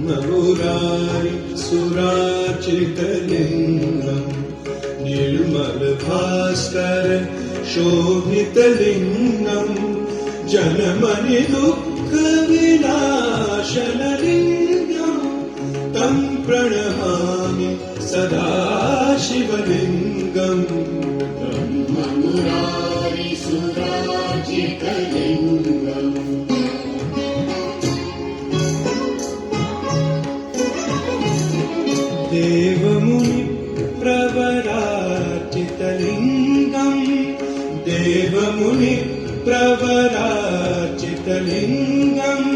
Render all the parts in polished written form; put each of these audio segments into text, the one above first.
ब्रह्ममुरारि सुराचितलिङ्गम् निर्मलभास्कर शोभितलिङ्गम् जनमनि दुःखविनाशनलिङ्गम् तं प्रणमामि सदा शिवलिङ्गम् ब्रह्ममुरारि सुराचितलिङ्गम् देवमुनिप्रवराचितलिङ्गम् देवमुनिप्रवराचितलिङ्गम्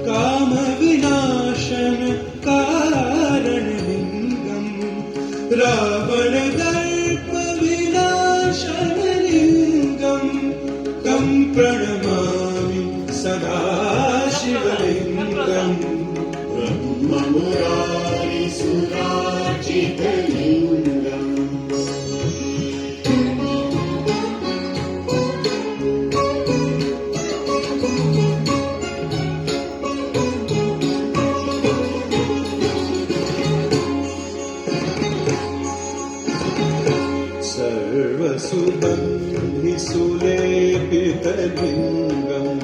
कामविनाशन कारणलिङ्गम् रावणदर्पविनाशनलिङ्गम् तं प्रणमामि सदा शिवलिङ्गम् ब्रह्ममुरारि सुराचितलिङ्गम् सर्वसुगन्धिसुलेपितलिङ्गम्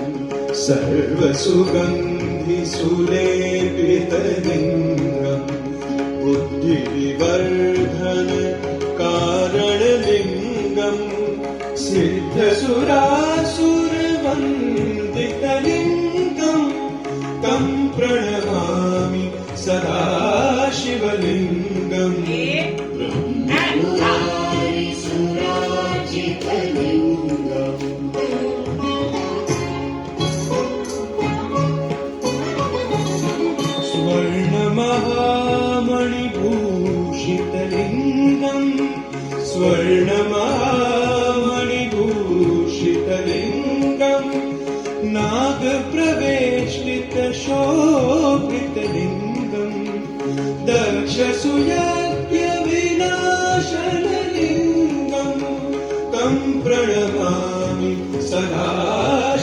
सर्वसुगन्धिसुलेपितलिङ्गम् बुद्धिविवर्धन कारणलिङ्गम् सिद्धसुरासुरवन्दितलिङ्गम् तं प्रणमामि सदा शिवलिङ्गम् ब्रह्ममुरारि सुराचितलिङ्गम् स्वर्णमहामणिभूषितलिङ्गम् स्वर्णमहामणिभूषितलिङ्गम् नागप्रवेष्टितशोभितलिङ्गम् दक्षसुयज्ञविनाशनलिङ्गम् तं प्रणमामि सदा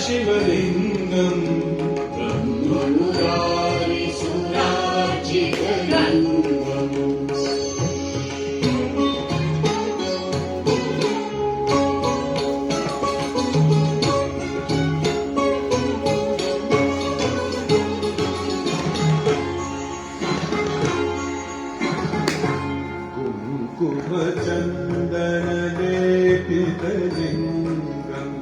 शिवलिङ्गम् ब्रह्ममुरारि सुराचितलिङ्गम् कुङ्कुमचन्दनलेपितलिङ्गम्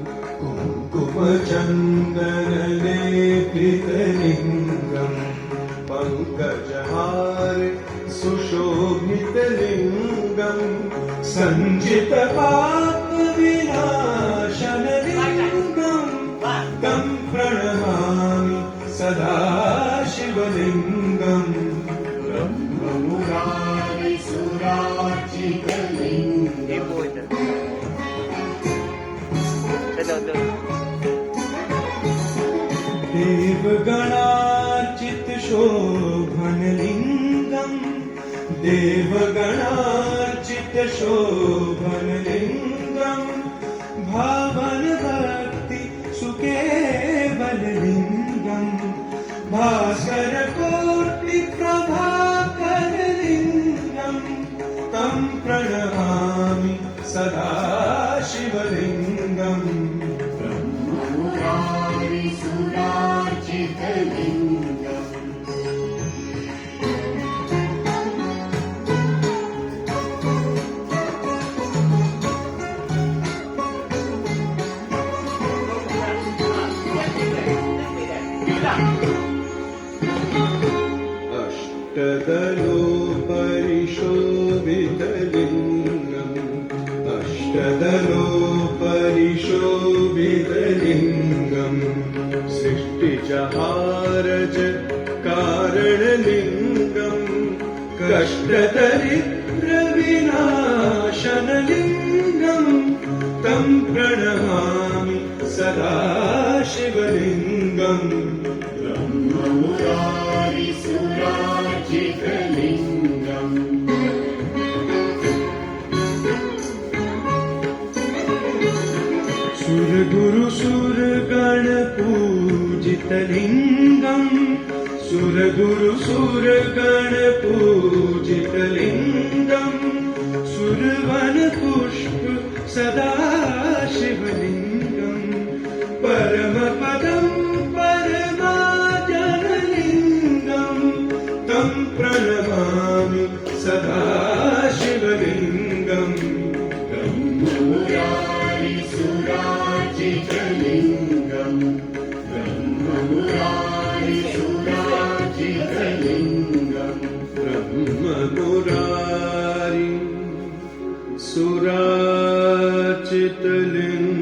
कुङ्कुमचन्दनलेपितलिङ्गम् पङ्कजहार सुशोभितलिङ्गम् सञ्जितपापविनाशनलिङ्गम् तं प्रणमामि सदा शिवलिङ्गम् ब्रह्ममुरारि सुराचितलिङ्गम् देवगणार्चितशोभनलिङ्गम् देवगणार्चितशोभनलिङ्गम् भावनभक्ति सुकेवललिङ्गम् भास्करकोटिप्रभाकरलिङ्गम् तं प्रणमामि सदा शिवलिङ्गम् ब्रह्ममुरारि सुराचितलिङ्गम् अष्टदलोपरिशोभितलिङ्गम् सृष्टिजहारज कारण सदाशिवलिङ्गम् कष्टदरिद्रविनाशनलिङ्गम् तं प्रणमामि सदा शिवलिङ्गम् ब्रह्ममुरारिसुराजितलिङ्गम् सुरगुरुसुरगणपूजितलिङ्गम् सुरगुरुसुरगणपूजितलिङ्गम् सुरवनपुष्प सदाशिवलिङ्गम् परमपदं परमाजनलिङ्गम् तं प्रणमामि सदा शिवलिङ्गम् ब्रह्ममुरारिसुराजितलिङ्गम् ब्रह्ममुरारिसुराजितलिङ्गम् ब्रह्ममुरारि सुराचितलिङ्गम्